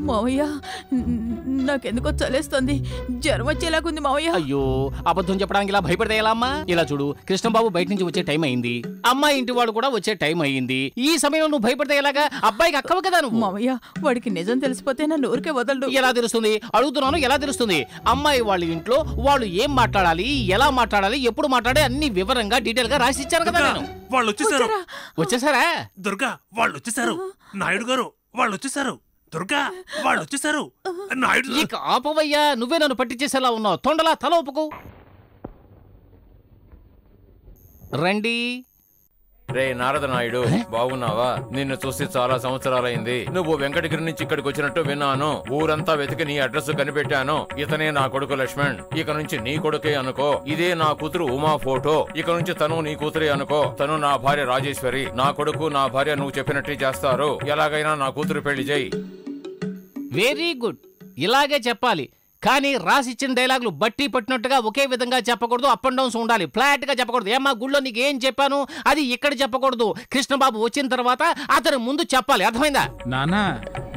మావయ్య నాకెందుకో చలేస్తుంది, జ్వరం వచ్చేలాగుంది మావయ్య. అయ్యో అబద్ధం చెప్పడానికి ఇలా భయపడితే ఎలా అమ్మా? ఇలా చూడు, కృష్ణబాబు బయట నుంచి వచ్చే టైం అయింది, అమ్మాయి ఇంటి వాడు కూడా వచ్చే టైం అయింది. ఈ సమయంలో నువ్వు భయపడితే ఎలాగా? అబ్బాయికి అక్కవ కదా నువ్వు. మావయ్య వాడికి నిజం తెలిసిపోతే నన్ను ఊరికే వదలడు. ఎలా తెలుస్తుంది అడుగుతున్నాను, ఎలా తెలుస్తుంది? అమ్మాయి వాళ్ళ ఇంట్లో వాళ్ళు ఏం మాట్లాడాలి, ఎలా మాట్లాడాలి, ఎప్పుడు మాట్లాడాలి అన్ని వివరంగా డీటెయిల్ గా రాసి ఇచ్చాను కదా నేను. వాళ్ళు వచ్చేసారు. వచ్చేసారా? దుర్గా వాళ్ళు వచ్చేసారు. నాయుడు గారు వాళ్ళు వచ్చేసారు. దుర్గా వాళ్ళు వచ్చేసారు. నాయుడు ఇక ఆపవయ్యా, నువ్వే నన్ను పట్టించేసేలా ఉన్నావు. తొండలా తల ఒప్పుకో. రండి. రే నారద నాయుడు, బాగున్నావా? నిన్ను చూసి చాలా సంవత్సరాలైంది. నువ్వు వెంకటగిరి నుంచి ఇక్కడికి వచ్చినట్టు విన్నాను. ఊరంతా వెతికి నీ అడ్రస్ కనిపెట్టాను. ఇతనే నా కొడుకు లక్ష్మణ్. ఇక నుంచి నీ కొడుకే అనుకో. ఇదే నా కూతురు ఉమా ఫోటో. ఇక నుంచి తను నీ కూతురే అనుకో. తను నా భార్య రాజేశ్వరి. నా కొడుకు నా భార్య నువ్వు చెప్పినట్టు చేస్తారు. ఎలాగైనా నా కూతురు పెళ్లి చేయి. వెరీ గుడ్, ఇలాగే చెప్పాలి. కానీ రాసిచ్చిన డైలాగులు బట్టి పట్టినట్టుగా ఒకే విధంగా చెప్పకూడదు. అప్ అండ్ డౌన్స్ ఉండాలి, ఫ్లాట్ గా చెప్పకూడదు. ఏమ్మా గుళ్ళో నీకు ఏం చెప్పాను అది ఇక్కడ చెప్పకూడదు. కృష్ణబాబు వచ్చిన తర్వాత అతను ముందు చెప్పాలి, అర్థమైందా? నానా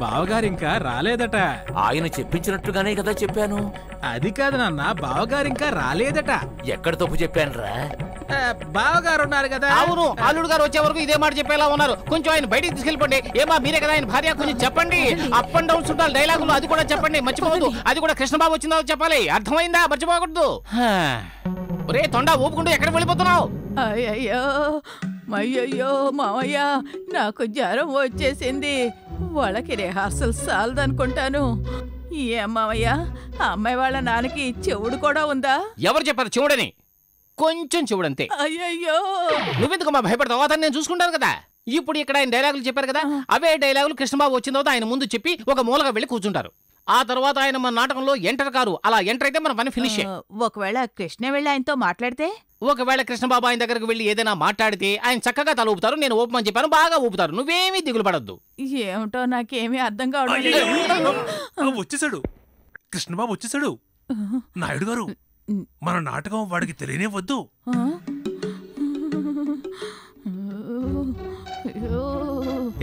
బావగారు ఇంకా రాలేదట. ఆయన చెప్పించినట్టుగానే కదా చెప్పాను. అది కాదు నాన్న, బావగారు ఇంకా రాలేదట. ఎక్కడ తప్పు చెప్పాను రా? బావగారు ఉన్నారు కదా. అవును, అల్లుడు గారు వచ్చే వరకు ఇదే మాట చెప్పేలా ఉన్నారు. కొంచెం ఆయన బయటికి తీసుకెళ్ళిపోండి. ఏమా మీరే కదా ఆయన భార్య, కొంచెం చెప్పండి. అప్ అండ్ డౌన్స్ ఉండాలి డైలాగులు, అది కూడా చెప్పండి. మర్చిపోవద్దు. అది కూడా కృష్ణబాబు వచ్చిందో చెప్పాలి, అర్థమైందా? మర్చిపోకూడదు. ఒరే తొండ ఊపుకుంటూ ఎక్కడికి వెళ్ళిపోతున్నావు? అయ్యయ్యో అయ్యయ్యో మావయ్య నాకు జ్వరం వచ్చేసింది. వాళ్ళకి రిహార్సల్ సాలదనుకుంటాను. ఏ మావయ్య, ఆ అమ్మాయి వాళ్ళ నాన్నకి చెవుడు కూడా ఉందా? ఎవరు చెప్పారు చెవుడని? కొంచెం చెవుడంతే. అయ్యయ్యో నువ్వెందుకు మా భయపడతావు? అతను నేను చూసుకుంటాను కదా. ఇప్పుడు ఇక్కడ ఆయన డైలాగులు చెప్పారు కదా, అవే డైలాగులు కృష్ణబాబు వచ్చిన తర్వాత ఆయన ముందు చెప్పి ఒక మూలగా వెళ్ళి కూర్చుంటారు. ఆ తర్వాత ఆయన మన నాటకంలో ఎంటర్ కారు. అలా ఎంటర్ అయితే మన పని ఫినిష్. ఒకవేళ కృష్ణ వెళ్ళి ఆయనతో మాట్లాడితే? ఒకవేళ కృష్ణబాబు ఆయన దగ్గరకు వెళ్ళి ఏదైనా మాట్లాడితే ఆయన చక్కగా తల ఊపుతారు. నేను ఊపమని చెప్పాను, బాగా ఊపుతారు. నువ్వేమీ దిగులు పడద్దు. ఏమిటో నాకేమీ అర్థం కావడం లేదు. వచ్చేసాడు, కృష్ణబాబు వచ్చేసాడు. నాయుడు గారు మన నాటకం వాడికి తెలియనే వద్దు.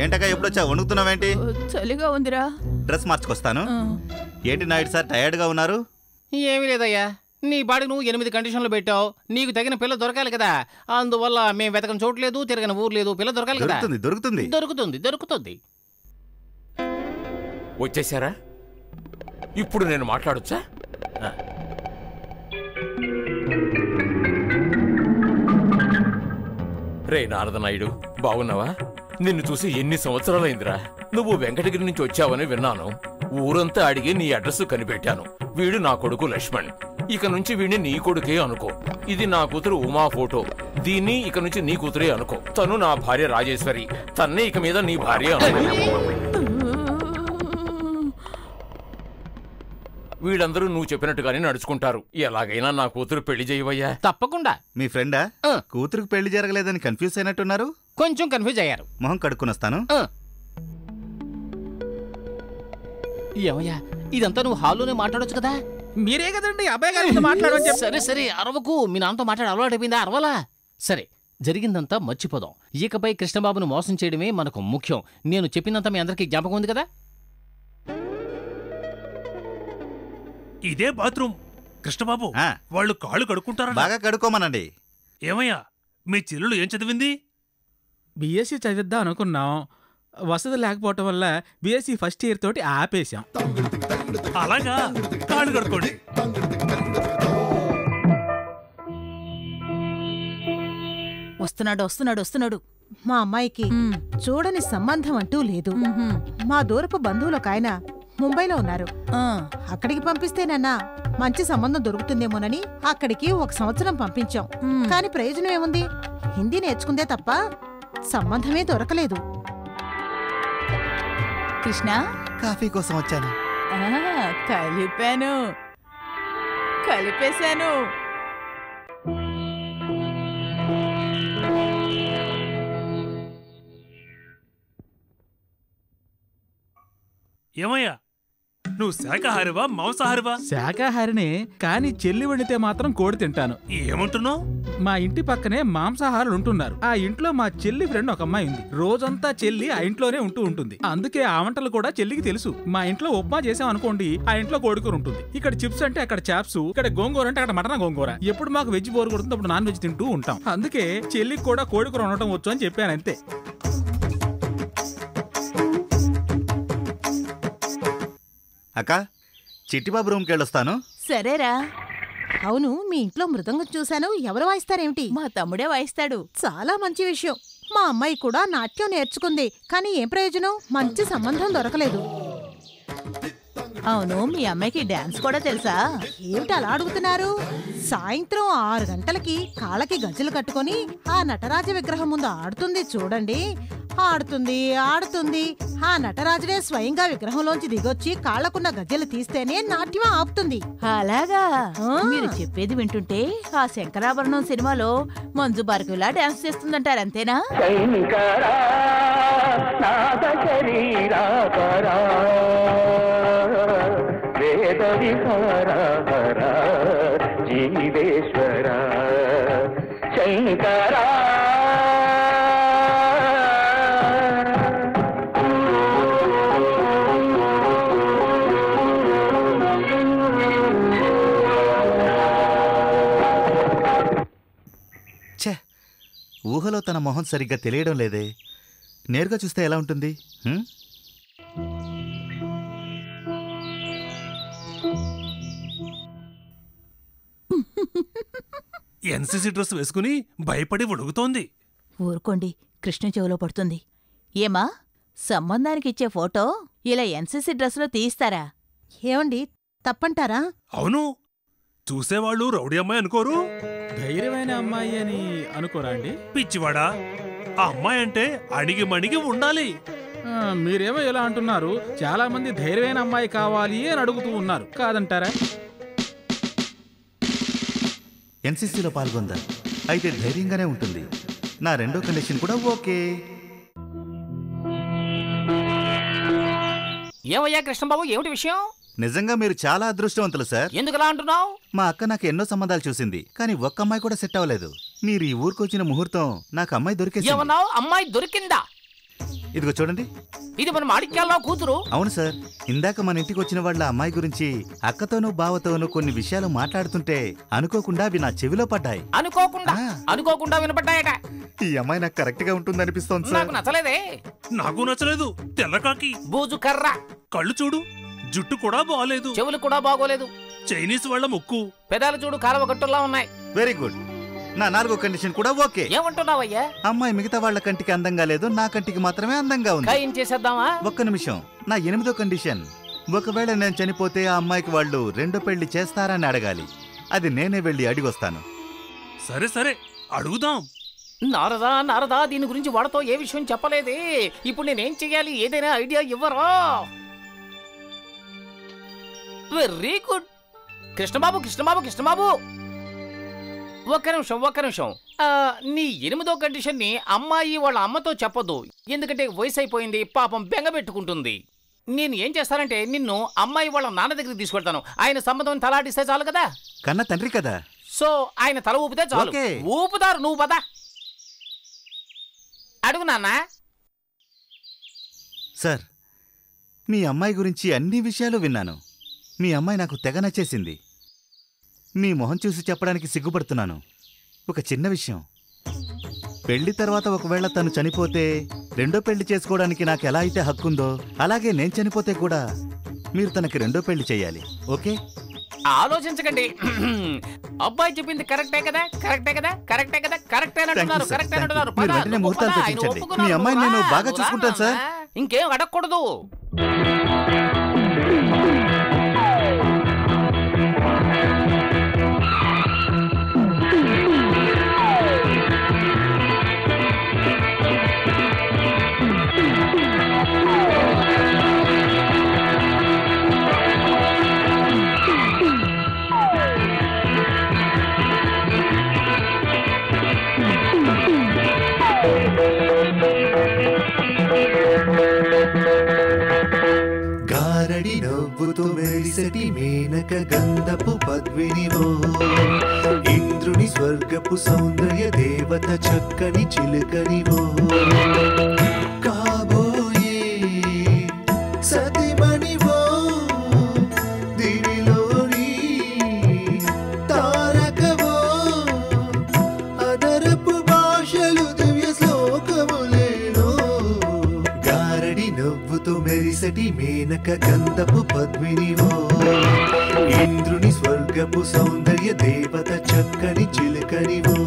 ఏంటక్క ఎప్పుడొచ్చా? వణుకుతున్నావేంటి? చలిగా ఉందిరా. డ్రెస్ మార్చుకొస్తాను. ఏంటి నాయుడు సార్ టయర్డ్ గా ఉన్నారు? ఏమీ లేదయ్యా, నీ బాడీ నువ్వు 8 కండిషన్లు పెట్టావు. నీకు తగిన పిల్ల దొరకాలి కదా. అందువల్ల మేము వెతకని చోట్లేదు, తిరగని ఊరు లేదు. పిల్ల దొరకాలి కదా. దొరుకుతుంది దొరుకుతుంది దొరుకుతుంది. వచ్చేసారా? ఇప్పుడు నేను మాట్లాడొచ్చా? రే నారద నాయుడు, బాగున్నావా? నిన్ను చూసి ఎన్ని సంవత్సరాలైందిరా. నువ్వు వెంకటగిరి నుంచి వచ్చావని విన్నాను. ఊరంతా అడిగి నీ అడ్రస్ కనిపెట్టాను. వీడు నా కొడుకు లక్ష్మణ్. ఇక నుంచి వీడిని నీ కొడుకే అనుకో. ఇది నా కూతురు ఉమా ఫోటో. దీన్ని ఇక నుంచి నీ కూతురే అనుకో. తను నా భార్య రాజేశ్వరి. తన్నే ఇక మీద నీ భార్య అనుకో. వీళ్ళందరూ నువ్వు చెప్పినట్టుగానే నడుచుకుంటారు. ఎలాగైనా నా కూతురు పెళ్లి చేయవయ్యా. తప్పకుండా. మీ ఫ్రెండా? కూతురుకు పెళ్లి జరగలేదని కన్ఫ్యూజ్ అయినట్టున్నారు. కొంచెం కన్ఫ్యూజ్ అయ్యారు. మొహం కడుక్కుని వస్తాను. ఏమయ్యా, ఇదంతా నువ్వు హాల్లోనే మాట్లాడొచ్చు కదా. మీరే కదండి అబ్బాయి గారితో మాట్లాడమని చెప్పి. సరే సరే, అరవకు. మీ నాన్నతో మాట్లాడి అలవాటు అయిపోయిందా? అరవలా. సరే, జరిగిందంతా మర్చిపోదాం. ఇకపై కృష్ణబాబును మోసం చేయడమే మనకు ముఖ్యం. నేను చెప్పినంత మీ అందరికీ జ్ఞాపకం ఉంది కదా. ఇదే బాత్రూమ్. కృష్ణబాబు వాళ్ళు కాళ్ళు కడుక్కుంటారా? బాగా కడుక్కోమనండి. ఏమయ్యా, మీ చెల్లెలు ఏం చదివింది? బిఎస్సి చదివిద్దాం అనుకున్నాం. వసతి లేకపోవటం వల్ల బిఎస్సి ఫస్ట్ ఇయర్ తోటి ఆపేశాం. అలాగా, కాళ్ళు కడుక్కోండి. వస్తున్నాడు. మా అమ్మాయికి చూడని సంబంధం అంటూ లేదు. మా దూరపు బంధువులకు ఆయన ముంబైలో ఉన్నారు. అక్కడికి పంపిస్తేనన్నా మంచి సంబంధం దొరుకుతుందేమోనని అక్కడికి 1 సంవత్సరం పంపించాం. కాని ప్రయోజనం ఏముంది? హిందీ నేర్చుకుందే తప్ప సంబంధమే దొరకలేదు. కృష్ణ, కాఫీ కోసం వచ్చాను. కలిపేశాను. ఏమయ్యా, నువ్వు శాకాహారివా మాంసాహారివా? శాకాహారినే, కానీ చెల్లి వండితే మాత్రం కోడి తింటాను. ఏమంటున్నావు? మా ఇంటి పక్కనే మాంసాహారులు ఉంటున్నారు. ఆ ఇంట్లో మా చెల్లి ఫ్రెండ్ ఒక అమ్మాయి ఉంది. రోజంతా చెల్లి ఆ ఇంట్లోనే ఉంటుంది. అందుకే ఆ వంటలు కూడా చెల్లికి తెలుసు. మా ఇంట్లో ఉప్మా చేసాం అనుకోండి, ఆ ఇంట్లో కోడికూర ఉంటుంది. ఇక్కడ చిప్స్ అంటే అక్కడ చాప్స్, ఇక్కడ గోంగూర అంటే అక్కడ మటన్ గోంగూర. ఎప్పుడు మాకు వెజ్ బోర్ కొడుతుంది, అప్పుడు నాన్ వెజ్ తింటూ ఉంటాం. అందుకే చెల్లికి కూడా కోడికూర ఉండటం వచ్చు అని చెప్పాను అంతే. అక్క, చిట్టిబాబు రూమ్కి వెళ్ళొస్తాను. సరేరా. అవును, మీ ఇంట్లో మృదంగం చూశాను. ఎవరు వాయిస్తారేమిటి? మా తమ్ముడే వాయిస్తాడు. చాలా మంచి విషయం. మా అమ్మాయి కూడా నాట్యం నేర్చుకుంది, కానీ ఏం ప్రయోజనం? మంచి సంబంధం దొరకలేదు. అవును, మీ అమ్మాయికి డాన్స్ కూడా తెలుసా? ఏమిటి అలా అడుగుతున్నారు? సాయంత్రం 6 గంటలకి కాళ్ళకి గజ్జలు కట్టుకొని ఆ నటరాజ విగ్రహం ముందు ఆడుతుంది చూడండి. ఆడుతుంది ఆడుతుంది. ఆ నటరాజుడే స్వయంగా విగ్రహంలోంచి దిగొచ్చి కాళ్లకున్న గజ్జలు తీస్తేనే నాట్యం ఆపుతుంది. అలాగా? ఆ. మీరు చెప్పేది వింటుంటే ఆ శంకరాభరణం సినిమాలో మంజు భార్గవిలా డాన్స్ చేస్తుందంటారు, అంతేనా? జీవేశ్వర శంకర. ఛే, ఊహలో తన మొహం సరిగ్గా తెలియడం లేదే. నేరుగా చూస్తే ఎలా ఉంటుంది? ఎన్సీసీ డ్రెస్ వేసుకుని భయపడి ఉడుగుతోంది. ఊరుకోండి, కృష్ణ చెవిలో పడుతుంది. ఏమా, సంబంధానికి ఇచ్చే ఫోటో ఇలా ఎన్సీసీ డ్రెస్లో తీయిస్తారా? ఏమండి, తప్పంటారా? అవును, చూసేవాళ్ళు రౌడీ అమ్మాయి అనుకోరు? ధైర్యమైన అమ్మాయి అని అనుకోరా అండి? పిచ్చివాడా, ఆ అమ్మాయి అంటే అణిగి మణిగి ఉండాలి. మీరేమో ఇలా అంటున్నారు. చాలా మంది ధైర్యమైన అమ్మాయి కావాలి అని అడుగుతూ ఉన్నారు, కాదంటారా? ఎన్సీసీలో పాల్గొందా? అయితే ధైర్యంగానే ఉంటుంది. నా రెండో కండిషన్ కూడా ఓకే. ఏమయ్యా కృష్ణబాబు, ఏమిటి విషయం? నిజంగా మీరు చాలా అదృష్టవంతులు సార్. ఎందుకలా అంటున్నావు? మా అక్క నాకు ఎన్నో సంబంధాలు చూసింది, కానీ ఒక్క అమ్మాయి కూడా సెట్ అవ్వలేదు. మీరు ఈ ఊరికొచ్చిన ముహూర్తం నాకు అమ్మాయి దొరికేసింది. ఏమన్నావు? అమ్మాయి దొరికిందా? ఇదిగో చూడండి, ఇది మన మాణిక్యాలరావు కూతురు. అవును సార్. ఇందాక మన ఇంటికి వచ్చిన వాళ్ళ అమ్మాయి గురించి అక్కతోనూ బావతోనూ కొన్ని విషయాలు మాట్లాడుతుంటే అనుకోకుండా అవి నా చెవిలో పడ్డాయి. అనుకోకుండా వినపడ్డాయట. ఈ అమ్మాయి నాకు కరెక్ట్ గా ఉంటుంది అనిపిస్తోంది సార్. నాకు నచ్చలేదే. నాకు నచ్చలేదు. తెల్లకాకి, బూజు కర్ర, కళ్ళు చూడు, జుట్టు కూడా బాగోలేదు, చెవులు కూడా బాగోలేదు, చైనీస్ వాళ్ళ ముక్కు, పెదాలు చూడు కాలువ గట్టుల్లా ఉన్నాయి. Very good. నా నాలుగో కండిషన్ కూడా ఓకే. ఏమంటున్నావయ్యా? అమ్మాయి మిగతా వాళ్ళ కంటికి అందంగా లేదు, నా కంటికి మాత్రమే అందంగా ఉంది. ఖాయం చేసేద్దామా? ఒక్క నిమిషం. నా 8వ కండిషన్, ఒకవేళ నేను చనిపోతే ఆ అమ్మాయికి వాళ్ళు రెండో పెళ్లి చేస్తారని అడగాలి. అది నేనే వెళ్ళి అడిగొస్తాను. సరే సరే, అడుగుదాం. నారదా, దీని గురించి వాడితో ఏ విషయం చెప్పలేదే. ఇప్పుడు నేనేం చెయ్యాలి? ఏదైనా ఐడియా ఇవ్వరా? Very good. కృష్ణబాబు, ఒక్క నిమిషం. నీ 8వ కండిషన్ ని అమ్మాయి వాళ్ళ అమ్మతో చెప్పొద్దు, ఎందుకంటే వయసు అయిపోయింది, పాపం బెంగ పెట్టుకుంటుంది. నేను ఏం చేస్తానంటే నిన్ను అమ్మాయి వాళ్ళ నాన్న దగ్గరికి తీసుకెళ్తాను. ఆయన సంబంధం తలాడిస్తే చాలు కదా. కన్న తండ్రి కదా. సో ఆయన తల ఊపితే చాలు. ఊపుతారు, నువ్వు పద. అడుగు నాన్న. సార్, మీ అమ్మాయి గురించి అన్ని విషయాలు విన్నాను. మీ అమ్మాయి నాకు తెగ నచ్చేసింది. మీ మొహం చూసి చెప్పడానికి సిగ్గుపడుతున్నాను. ఒక చిన్న విషయం, పెళ్లి తర్వాత ఒకవేళ తను చనిపోతే రెండో పెళ్లి చేసుకోవడానికి నాకు ఎలా అయితే హక్కుందో, అలాగే నేను చనిపోతే కూడా మీరు తనకి రెండో పెళ్లి చేయాలి. ఓకే? ఆలోచించకండి. అబ్బాయి చెప్పింది కరెక్టే కదా. మీరు వెంటనే ముహూర్తాలు పెట్టించండి. మీ అమ్మాయిని నేను బాగా చూసుకుంటాను సార్. ఇంకేం అడగకూడదు. గా మేనక గంధపు పద్మినివో ఇంద్రుని స్వర్గపు సౌందర్య దేవత చక్కని చిలుకనివో కాబోయే సతిమణివో దివిలోని తారకవో అదరపు భాషలు దివ్య శ్లోకములేనో గారడి నవ్వుతో మెరిసటి మేనక గంధపు పద్మినివో ఇంద్రుని స్వర్గపు సౌందర్య దేవత చక్కని చిలుకనివో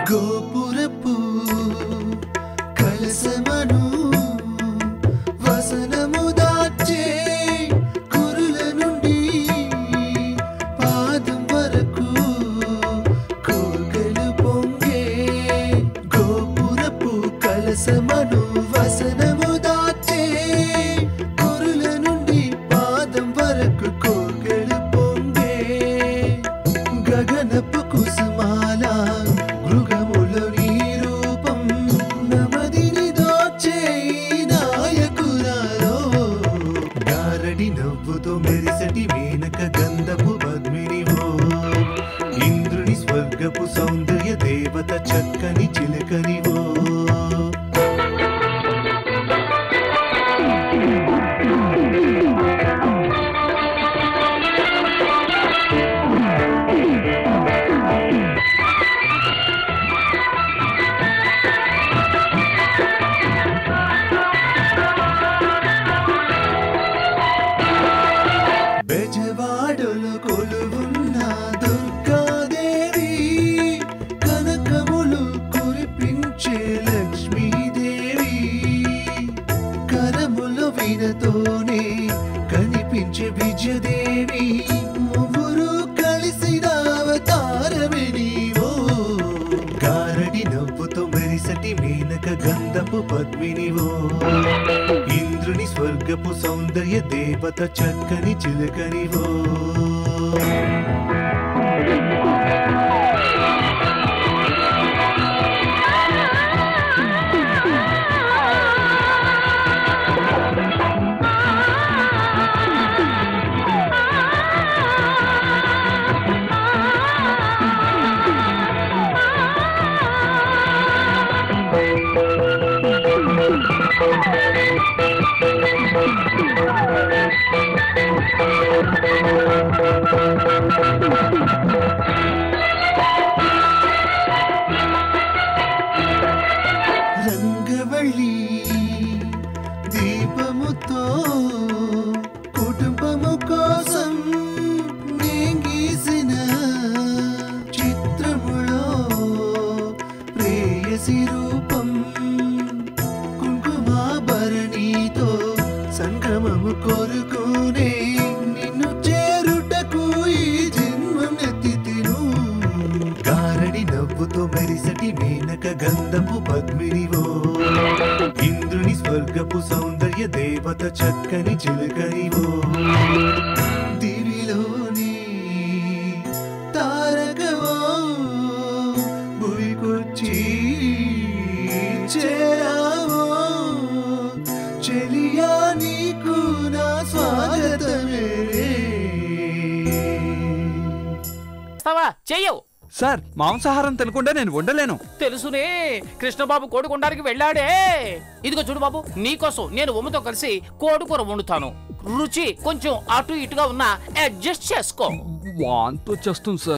గోపురపు కలసమను వసనము దాచే కురుల నుండి పాదం వరకు కోకలు పొంగే గోపురపు కలసమను వసనము దాచే కురుల నుండి పాదం వరకు కోకలు పొంగే గగనపు కుసుమాల మృగముల నీ రూపం నమదిని దోచే నాయకురాలో గారడి నవ్వుతో మెరిసటి మేనక గంధపు పద్మినివో ఇంద్రుని స్వర్గపు సౌందర్య దేవత చక్కని చిలుకనివో బెజవాడలో కొలువున్న దుర్గాదేవి కనకములు కురిపించే లక్ష్మీదేవి కరముల వీణతోనే కనిపించే విజయదేవి ముగ్గురు కలిసిన అవతారమే నీవో గారడి నవ్వుతో మెరిసటి మేనక గంధపు పద్మినివో ఇంద్రుని స్వర్గపు సౌందర్య దేవత చక్కని చిలుకనివో రంగవల్లి దీపముతో కుటుంబము కోసం నేను గీసిన చిత్రములో ప్రేయసి రూపం కుంకుమాభరణితో సంగమము కోరుకునే నిన్ను చేరుటకు ఈ జన్మమెత్తితిను గారడి నవ్వుతో మెరిసటి మేనక గంధపు పద్మినివో ఇంద్రుని స్వర్గపు సౌందర్య దేవత చక్కని చిలుకనివో దివిలోని తారకవో భువికొచ్చి చేరావో చెలియా నీకు నా స్వాగతమే చెయ్యవు సార్ మాంసాహారం తినకుండా నేను ఉండలేను. తెలుసునే, కృష్ణబాబు కోడికొండానికి వెళ్ళాడే. ఇదిగో చూడు బాబు, నీకోసం నేను ఉమ్మతో కలిసి కోడికూర వండుతాను. రుచి కొంచెం అటు ఇటుగా ఉన్నా అడ్జస్ట్ చేసుకో. వాంతి వచ్చేస్తుంది సార్.